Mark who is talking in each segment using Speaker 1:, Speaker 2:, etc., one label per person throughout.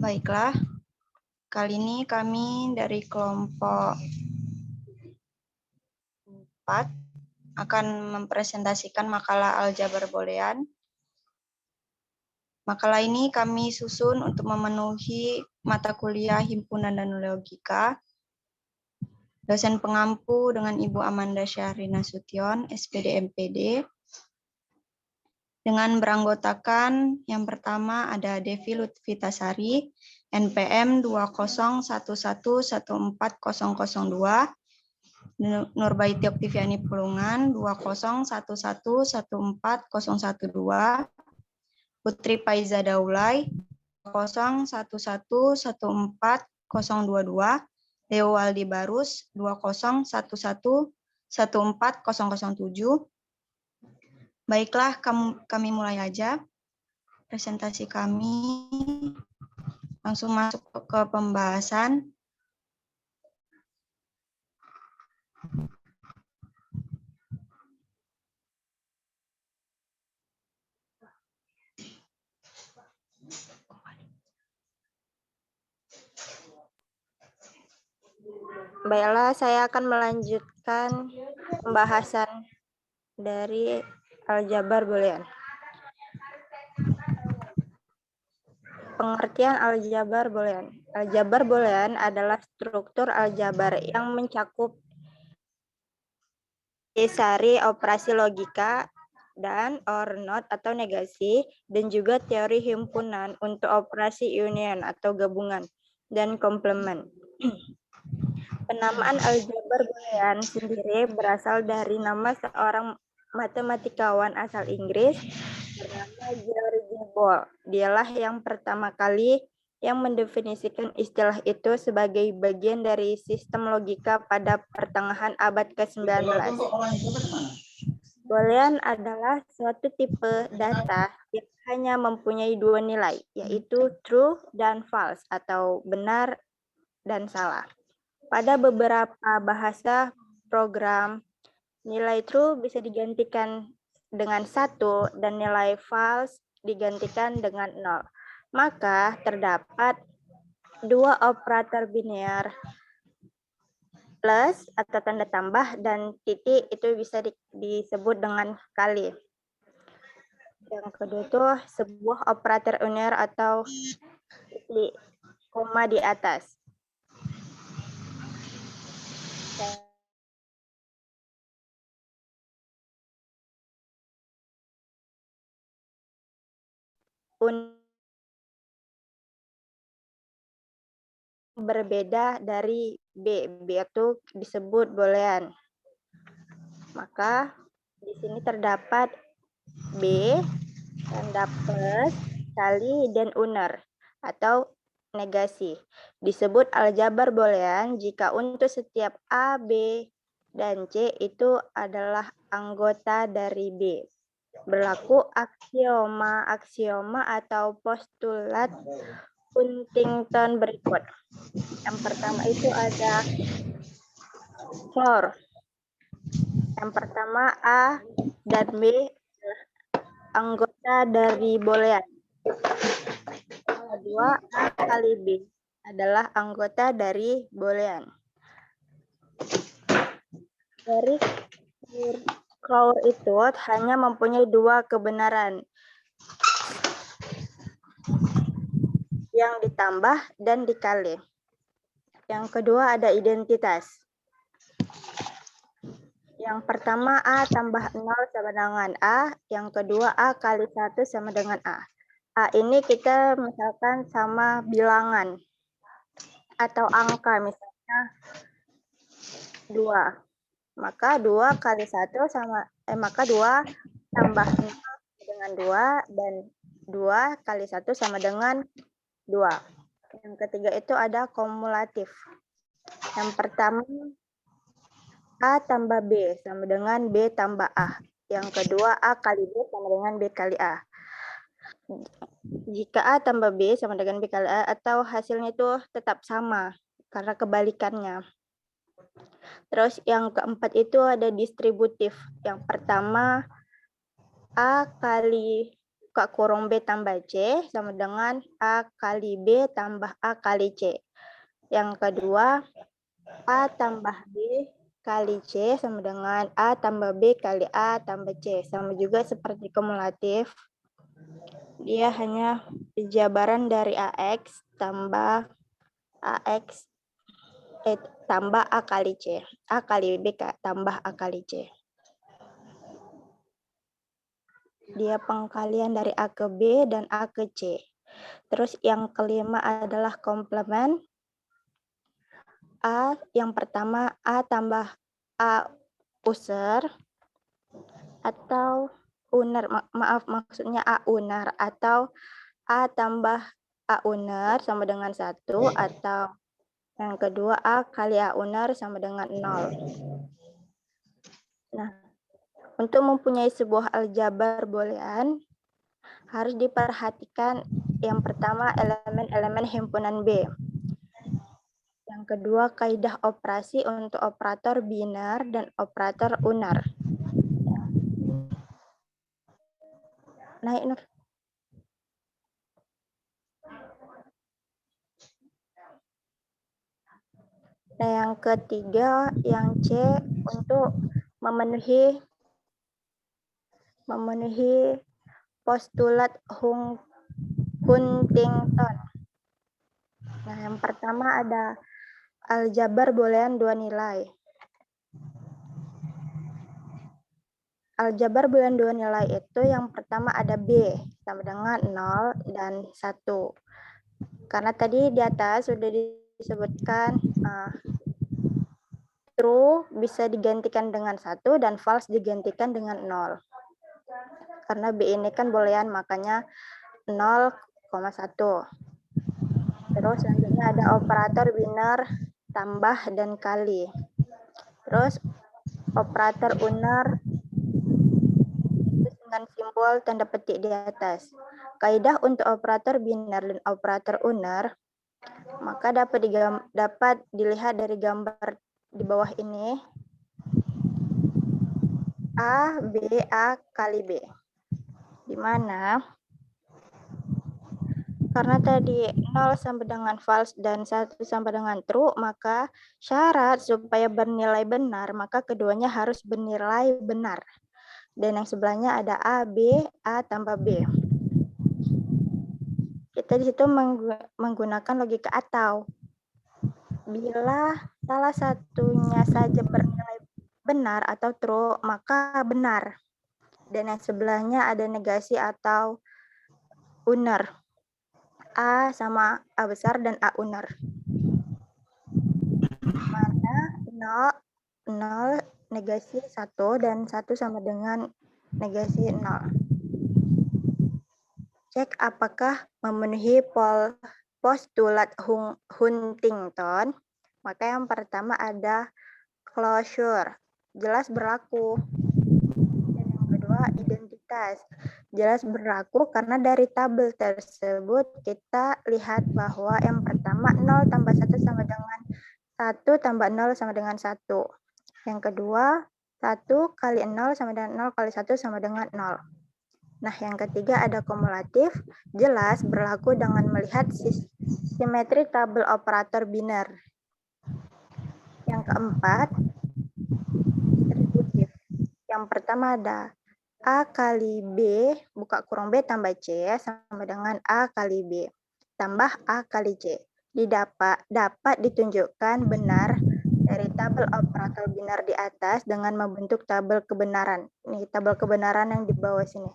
Speaker 1: Baiklah, kali ini kami dari kelompok 4 akan mempresentasikan makalah aljabar boolean. Makalah ini kami susun untuk memenuhi mata kuliah himpunan dan logika. Dosen pengampu dengan Ibu Amanda Syahri Nasution, SPD MPD. Dengan beranggotakan yang pertama ada Devi Lutfitasari, NPM 201114002, Nurbaiti Oktiviani Pulungan 201114012, Putri Faiza Daulay 201114022, Leo Waldi Barus 201114007. Baiklah, kami mulai aja presentasi kami. Langsung masuk ke pembahasan.
Speaker 2: Baiklah, saya akan melanjutkan pembahasan dari aljabar boolean. Pengertian aljabar boolean. Aljabar boolean adalah struktur aljabar yang mencakup sari operasi logika dan or not atau negasi, dan juga teori himpunan untuk operasi union atau gabungan dan komplement. Penamaan aljabar boolean sendiri berasal dari nama seorang matematikawan asal Inggris bernama George Boole. Dialah yang pertama kali yang mendefinisikan istilah itu sebagai bagian dari sistem logika pada pertengahan abad ke-19. Boolean adalah suatu tipe data yang hanya mempunyai dua nilai, yaitu true dan false atau benar dan salah. Pada beberapa bahasa program, nilai true bisa digantikan dengan 1 dan nilai false digantikan dengan 0. Maka terdapat dua operator biner, plus atau tanda tambah dan titik, itu bisa disebut dengan kali. Yang kedua itu sebuah operator union atau titik koma di atas. Berbeda dari B. B itu disebut boolean. Maka di sini terdapat B, tanda plus, kali, dan unner atau negasi. Disebut aljabar boolean jika untuk setiap A, B, dan C itu adalah anggota dari B. Berlaku aksioma atau postulat Huntington berikut. Yang pertama itu ada for. Yang pertama A dan B anggota dari boolean. Yang kedua A kali B adalah anggota dari boolean. Dari Crowd itu hanya mempunyai dua kebenaran, yang ditambah dan dikali. Yang kedua ada identitas. Yang pertama A tambah 0 sama dengan A. Yang kedua A kali 1 sama dengan A. A ini kita misalkan sama bilangan atau angka, misalnya 2. Maka 2 kali 1 sama, maka 2 tambah 0 dengan 2, dan 2 kali 1 sama dengan 2. Yang ketiga itu ada kumulatif. Yang pertama A tambah B sama dengan B tambah A. Yang kedua A kali B sama dengan B kali A. Jika A tambah B sama dengan B kali A, atau hasilnya itu tetap sama karena kebalikannya. Terus yang keempat itu ada distributif. Yang pertama A kali buka kurung B tambah C sama dengan A kali B tambah A kali C. Yang kedua, A tambah B kali C sama dengan A tambah B kali A tambah C. Sama juga seperti kumulatif. Dia hanya penjabaran dari AX tambah AX tambah A kali C. A kali B tambah A kali C. Dia pengkalian dari A ke B dan A ke C. Terus yang kelima adalah komplement. A yang pertama A tambah A user atau uner, maaf maksudnya A uner, atau A tambah A uner sama dengan 1, atau yang kedua A kali A uner sama dengan 0. Nah, untuk mempunyai sebuah aljabar boolean harus diperhatikan yang pertama elemen-elemen himpunan B. Yang kedua kaidah operasi untuk operator binar dan operator unar. Naik Nur. Nah, yang ketiga, yang C untuk memenuhi postulat Huntington. Nah, yang pertama ada aljabar boolean dua nilai. Aljabar boolean dua nilai itu yang pertama ada B sama dengan 0 dan 1. Karena tadi di atas sudah disebutkan true bisa digantikan dengan 1 dan false digantikan dengan 0. Karena B ini kan boolean makanya 0,1. Terus selanjutnya ada operator binar tambah dan kali. Terus operator unar dengan simbol tanda petik di atas. Kaidah untuk operator binar dan operator unar maka dapat dilihat dari gambar di bawah ini. A, B, A kali B. Di mana karena tadi 0 sama dengan false dan 1 sama dengan true, maka syarat supaya bernilai benar, maka keduanya harus bernilai benar. Dan yang sebelahnya ada A, B, A tambah B. Kita di situ menggunakan logika atau. Bila salah satunya saja bernilai benar atau true, maka benar. Dan yang sebelahnya ada negasi atau uner. A sama A besar dan A uner. Mana 0 negasi 1 dan 1 sama dengan negasi 0. Cek apakah memenuhi postulat Huntington. Maka yang pertama ada closure, jelas berlaku. Dan yang kedua identitas, jelas berlaku karena dari tabel tersebut kita lihat bahwa yang pertama 0 tambah 1 sama dengan 1 tambah 0 sama dengan 1. Yang kedua 1 kali 0 sama dengan 0 kali 1 sama dengan 0. Nah, yang ketiga ada kumulatif, jelas berlaku dengan melihat simetri tabel operator binar. Yang keempat, distributif. Yang pertama ada A kali B, buka kurung B tambah C, sama dengan A kali B, tambah A kali C. Dapat ditunjukkan benar dari tabel operator binar di atas dengan membentuk tabel kebenaran. Ini tabel kebenaran yang di bawah sini.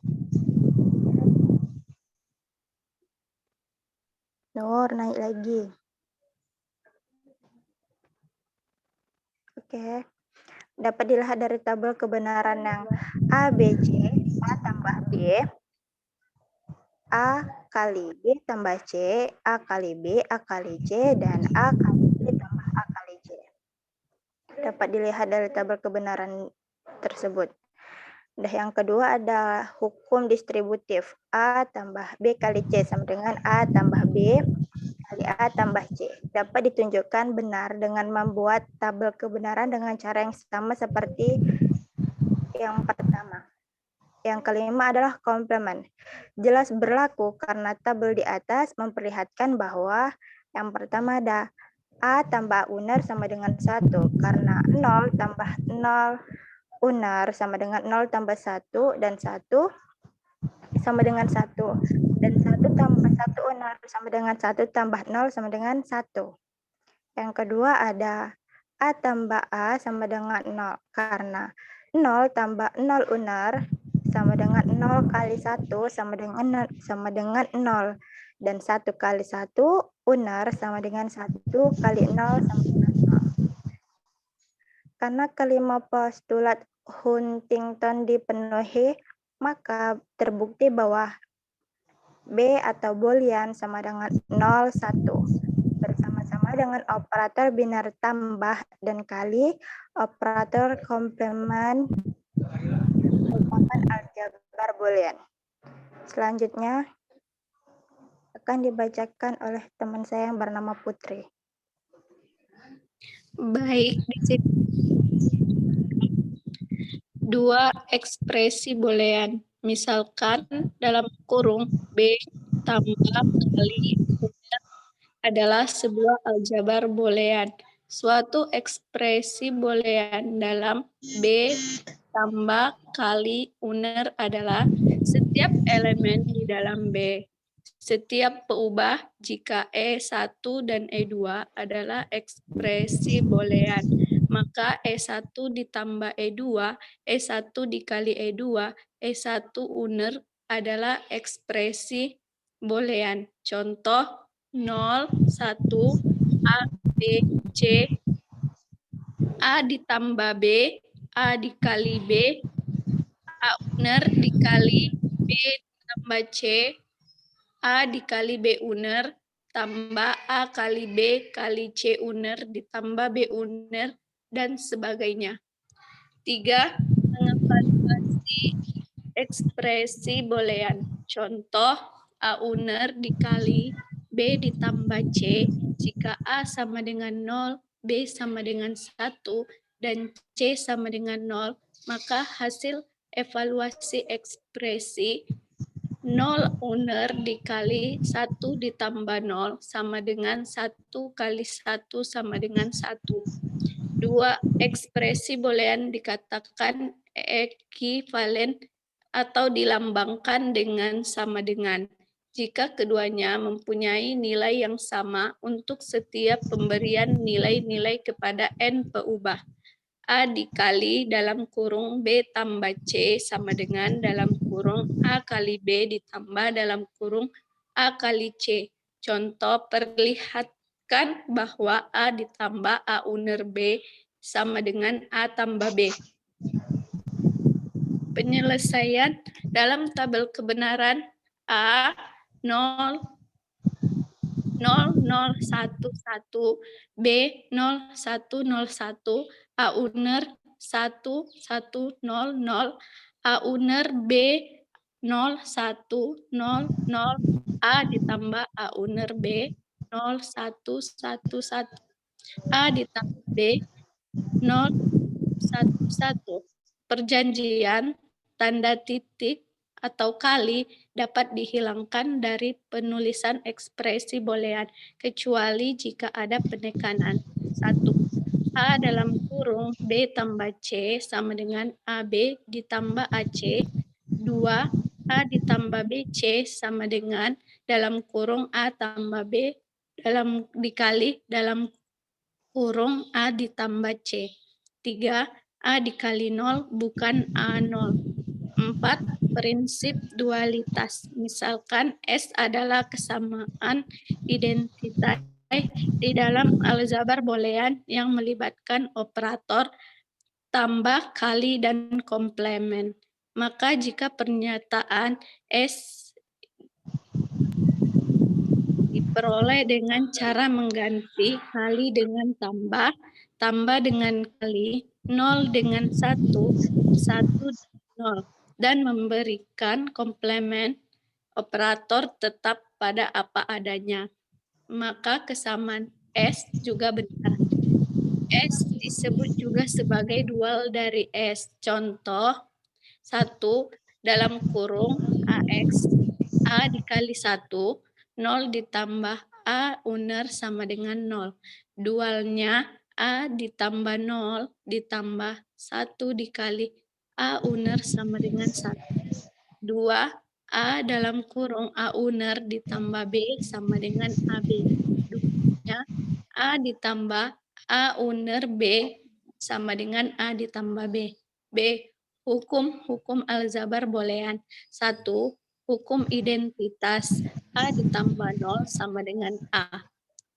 Speaker 2: Nur, naik lagi. Oke. Dapat dilihat dari tabel kebenaran yang A, B, C, A tambah B, A kali B tambah C, A kali B, A kali C, dan A kali B tambah A kali C. Dapat dilihat dari tabel kebenaran tersebut. Dan yang kedua ada hukum distributif. A tambah B kali C sama dengan A tambah B kali A tambah C. Dapat ditunjukkan benar dengan membuat tabel kebenaran dengan cara yang sama seperti yang pertama. Yang kelima adalah komplement. Jelas berlaku karena tabel di atas memperlihatkan bahwa yang pertama ada A tambah unar sama dengan 1. Karena 0 tambah 0 unar sama dengan 0 tambah 1 dan 1 sama dengan 1. Dan 1 tambah 1 unar sama dengan 1 tambah 0 sama dengan 1. Yang kedua ada A tambah A sama dengan 0. Karena 0 tambah 0 unar sama dengan 0 kali 1 sama dengan 0. Dan 1 kali 1 unar sama dengan 1 kali 0 sama dengan 0. Karena kelima postulat Huntington dipenuhi, maka terbukti bahwa B atau Boolean sama dengan 0, 1. Bersama-sama dengan operator biner tambah dan kali, operator komplement merupakan aljabar Boolean. Selanjutnya akan dibacakan oleh teman saya yang bernama Putri.
Speaker 3: Baik, di sini dua ekspresi boolean. Misalkan dalam kurung B tambah kali unar adalah sebuah aljabar boolean. Suatu ekspresi boolean dalam B tambah kali unar adalah setiap elemen di dalam B. Setiap peubah jika E1 dan E2 adalah ekspresi boolean, maka E1 ditambah E2, E1 dikali E2, E1 uner adalah ekspresi boolean. Contoh 0, 1, A, B, C, A ditambah B, A dikali B, A uner dikali B ditambah C, A dikali B uner tambah A kali B kali C uner ditambah B uner dan sebagainya. 3. Mengevaluasi ekspresi boolean. Contoh A uner dikali B ditambah C jika A sama dengan 0, B sama dengan 1, dan C sama dengan 0, maka hasil evaluasi ekspresi 0 uner dikali 1 ditambah 0 sama dengan 1 kali 1 sama dengan 1. 2. Ekspresi boolean dikatakan ekivalen atau dilambangkan dengan sama dengan jika keduanya mempunyai nilai yang sama untuk setiap pemberian nilai-nilai kepada n peubah. A dikali dalam kurung B tambah C sama dengan dalam kurung A kali B ditambah dalam kurung A kali C. Contoh perlihatkan bahwa A ditambah A uner B sama dengan A tambah B. Penyelesaian dalam tabel kebenaran A 0, 0011, B 0101, A uner 1100, A uner B 0100, A ditambah A uner B 0111, A ditambah B 011. Perjanjian, tanda titik, atau kali dapat dihilangkan dari penulisan ekspresi boolean, kecuali jika ada penekanan. 1. A dalam kurung B tambah C sama dengan AB ditambah AC. 2. A ditambah BC sama dengan dalam kurung A tambah B dikali dalam kurung A ditambah C. 3. A dikali 0 bukan A0. 4. Prinsip dualitas. Misalkan S adalah kesamaan identitas di dalam aljabar boolean yang melibatkan operator tambah, kali, dan komplement. Maka jika pernyataan S diperoleh dengan cara mengganti kali dengan tambah, tambah dengan kali, 0 dengan 1, 1 0, dan memberikan komplement, operator tetap pada apa adanya. Maka kesamaan S juga benar. S disebut juga sebagai dual dari S. Contoh, 1. dalam kurung AX, A dikali 1, 0 ditambah A uner sama dengan 0. Dualnya A ditambah 0 ditambah 1 dikali A uner sama dengan 1. 2, A dalam kurung A uner ditambah B sama dengan AB. Dualnya A ditambah A uner B sama dengan A ditambah B. B. Hukum aljabar boolean. 1. Hukum identitas. A ditambah 0 sama dengan A.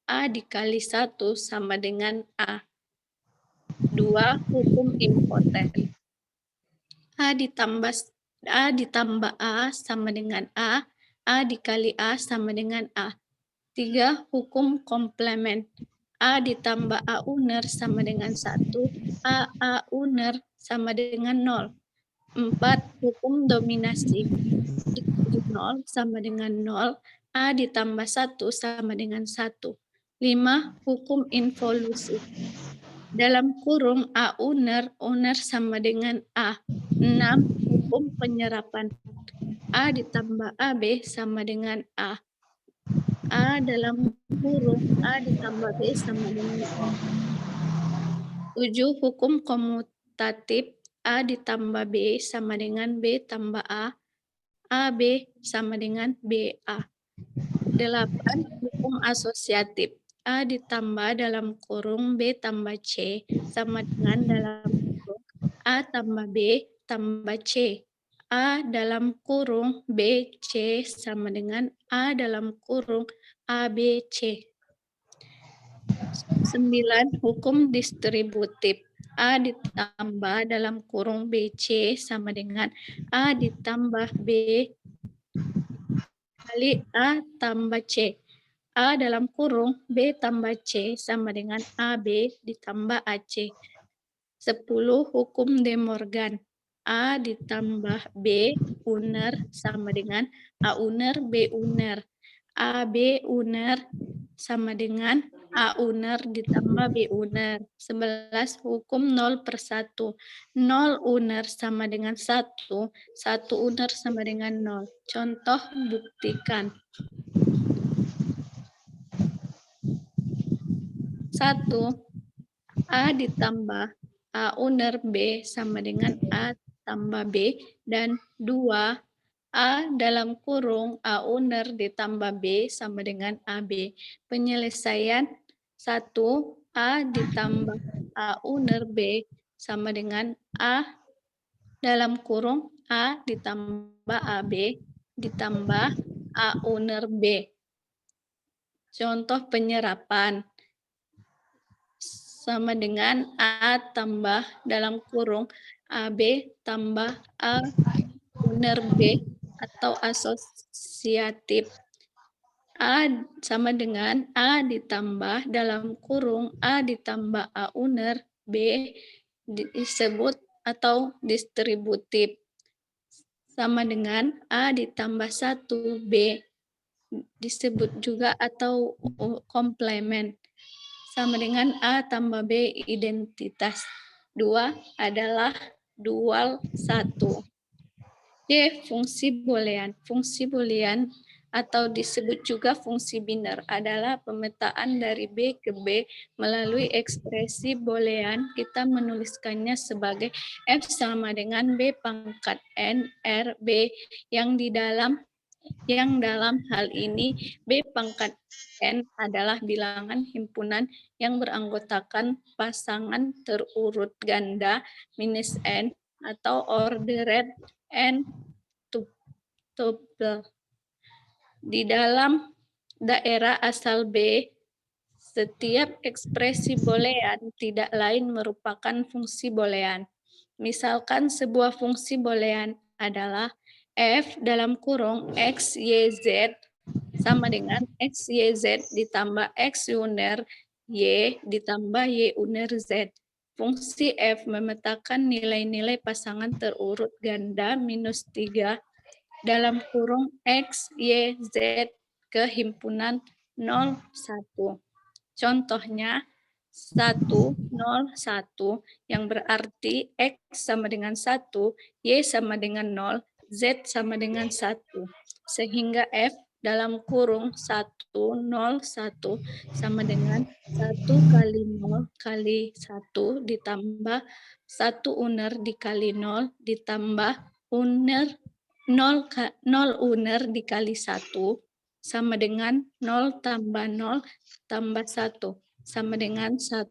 Speaker 3: A dikali 1 sama dengan A. 2. Hukum impoten. A ditambah A sama dengan A dikali A sama dengan A. 3. Hukum komplement. A ditambah A uner sama dengan 1, A uner sama dengan 0. 4. Hukum dominasi. Dikali 0 sama dengan 0, A ditambah 1 sama dengan 1. 5. Hukum involusi. Dalam kurung A uner sama dengan A. 6. Hukum penyerapan. A ditambah AB sama dengan A. A dalam kurung A ditambah B sama dengan A. 7. Hukum komutatif. A ditambah B sama dengan B tambah A. AB sama dengan BA. 8. Hukum asosiatif. A ditambah dalam kurung B tambah C sama dengan dalam kurung A tambah B tambah C. A dalam kurung B, C sama dengan A dalam kurung A, B, C. 9. Hukum distributif. A ditambah dalam kurung B, C sama dengan A ditambah B kali A tambah C. A dalam kurung B tambah C sama dengan AB ditambah AC. 10. Hukum De Morgan. A ditambah B uner sama dengan A uner B uner. AB uner sama dengan A uner ditambah B uner. 11. Hukum 0/1. 0 uner sama dengan 1. 1 uner sama dengan 0. Contoh buktikan. 1. A ditambah A uner B sama dengan A tambah B, dan 2. A dalam kurung A uner ditambah B sama dengan AB. Penyelesaian 1. A ditambah A uner B sama dengan A dalam kurung A ditambah AB ditambah A uner B. Contoh penyerapan sama dengan A tambah dalam kurung AB tambah A uner B atau asosiatif. A sama dengan A ditambah dalam kurung A ditambah A uner B disebut atau distributif. Sama dengan A ditambah 1 B disebut juga atau komplement. Sama dengan A tambah B identitas. 2 adalah dual 1. D. Fungsi boolean. Fungsi boolean atau disebut juga fungsi biner adalah pemetaan dari B ke B melalui ekspresi boolean. Kita menuliskannya sebagai F sama dengan B pangkat N R B yang dalam hal ini B pangkat N adalah bilangan himpunan yang beranggotakan pasangan terurut ganda minus N atau ordered N tuple. Di dalam daerah asal B, setiap ekspresi boolean tidak lain merupakan fungsi boolean. Misalkan sebuah fungsi boolean adalah F dalam kurung X, Y, Z sama dengan X, Y, Z ditambah X uner Y ditambah Y uner Z. Fungsi F memetakan nilai-nilai pasangan terurut ganda minus 3 dalam kurung X, Y, Z ke himpunan 0, 1. Contohnya 1, 0, 1 yang berarti X sama dengan 1, Y sama dengan 0, Z sama dengan 1. Sehingga F dalam kurung 1, 0, 1 sama dengan 1 kali 0 kali 1 ditambah 1 uner dikali 0 ditambah uner 0 uner dikali 1 sama dengan 0 tambah 0 tambah 1 sama dengan 1.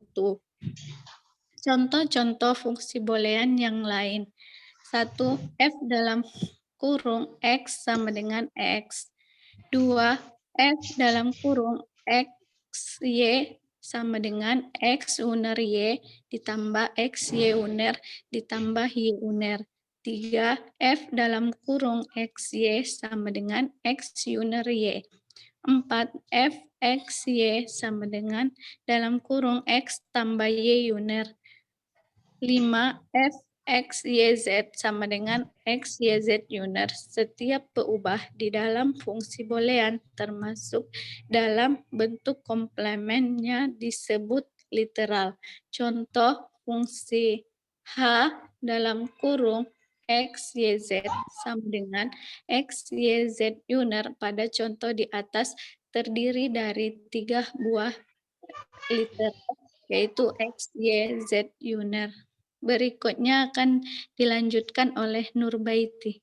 Speaker 3: Contoh-contoh fungsi boolean yang lain. 1. F dalam kurung X sama dengan X. 2. F dalam kurung X, Y sama dengan X uner Y ditambah X, Y uner ditambah Y uner. 3. F dalam kurung X, Y sama dengan X uner Y. 4. F, X, Y sama dengan dalam kurung X tambah Y uner. 5. F, X, Y, Z sama dengan X, Y, Z uner. Setiap peubah di dalam fungsi boolean termasuk dalam bentuk komplemennya disebut literal. Contoh fungsi H dalam kurung X, Y, Z sama dengan X, Y, Z uner pada contoh di atas terdiri dari 3 buah literal, yaitu X, Y, Z uner. Berikutnya akan dilanjutkan oleh Nurbaiti.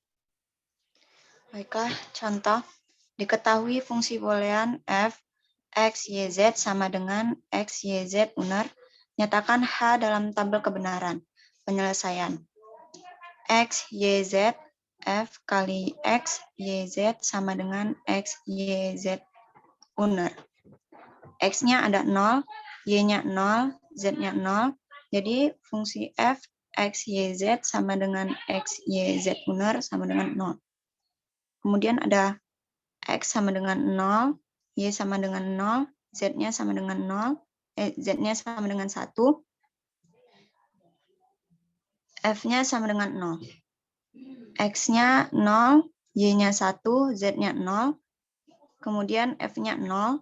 Speaker 1: Baiklah, contoh. Diketahui fungsi boolean f, x, y, z sama dengan x, y, z uner. Nyatakan H dalam tabel kebenaran. Penyelesaian. X, y, z, f kali x, y, z sama dengan x, y, z uner. X-nya ada 0, Y-nya 0, Z-nya 0. Jadi fungsi f, x, y, z sama dengan x, y, z uner sama dengan 0. Kemudian ada X sama dengan 0, Y sama dengan 0, Z-nya sama dengan 0, Z-nya sama dengan 1, F-nya sama dengan 0. X-nya 0, Y-nya 1, Z-nya 0, kemudian F-nya 0,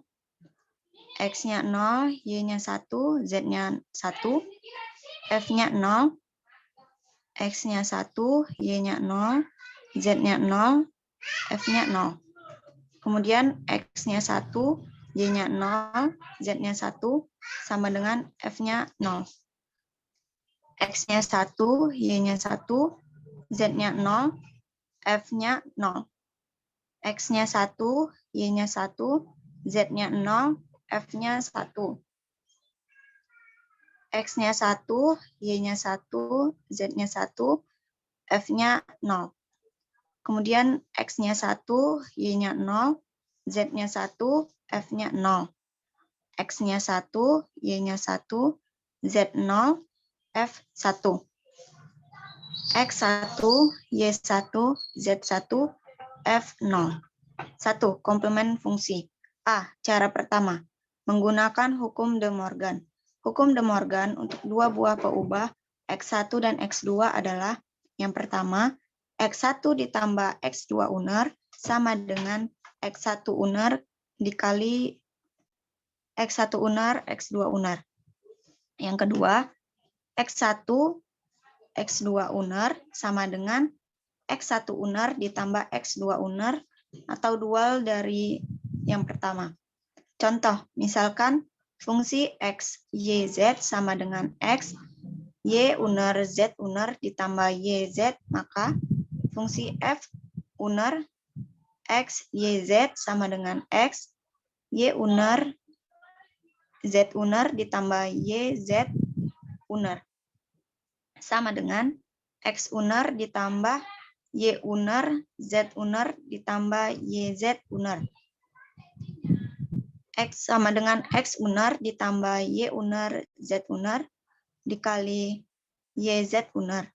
Speaker 1: X-nya 0, Y-nya 1, Z-nya 1, F-nya 0, X-nya 1, Y-nya 0, Z-nya 0, F-nya 0. Kemudian X-nya 1, Y-nya 0, Z-nya 1, sama dengan F-nya 0. X-nya 1, Y-nya 1, Z-nya 0, F-nya 0. X-nya 1, Y-nya 1, Z-nya 0, F-nya 1. X-nya 1, Y-nya 1, Z-nya 1, F-nya 0. Kemudian X-nya 1, Y-nya 0, Z-nya 1, F-nya 0. X-nya 1, Y-nya 1, Z0, F1. X1, Y1, Z1, F0. 1. Komplement fungsi. A. Cara pertama. Menggunakan hukum De Morgan. Hukum De Morgan untuk dua buah peubah X1 dan X2 adalah yang pertama, X1 ditambah X2 uner sama dengan X1 uner dikali X1 uner, X2 uner. Yang kedua, X1, X2 uner sama dengan X1 uner ditambah X2 uner atau dual dari yang pertama. Contoh, misalkan fungsi X, Y, Z sama dengan X, Y uner, Z uner ditambah Y, Z, maka fungsi F uner X, Y, Z sama dengan X, Y uner, Z uner ditambah Y, Z uner. Sama dengan X uner ditambah Y uner, Z uner ditambah YZ uner. X sama dengan X uner ditambah Y uner, Z uner dikali YZ uner.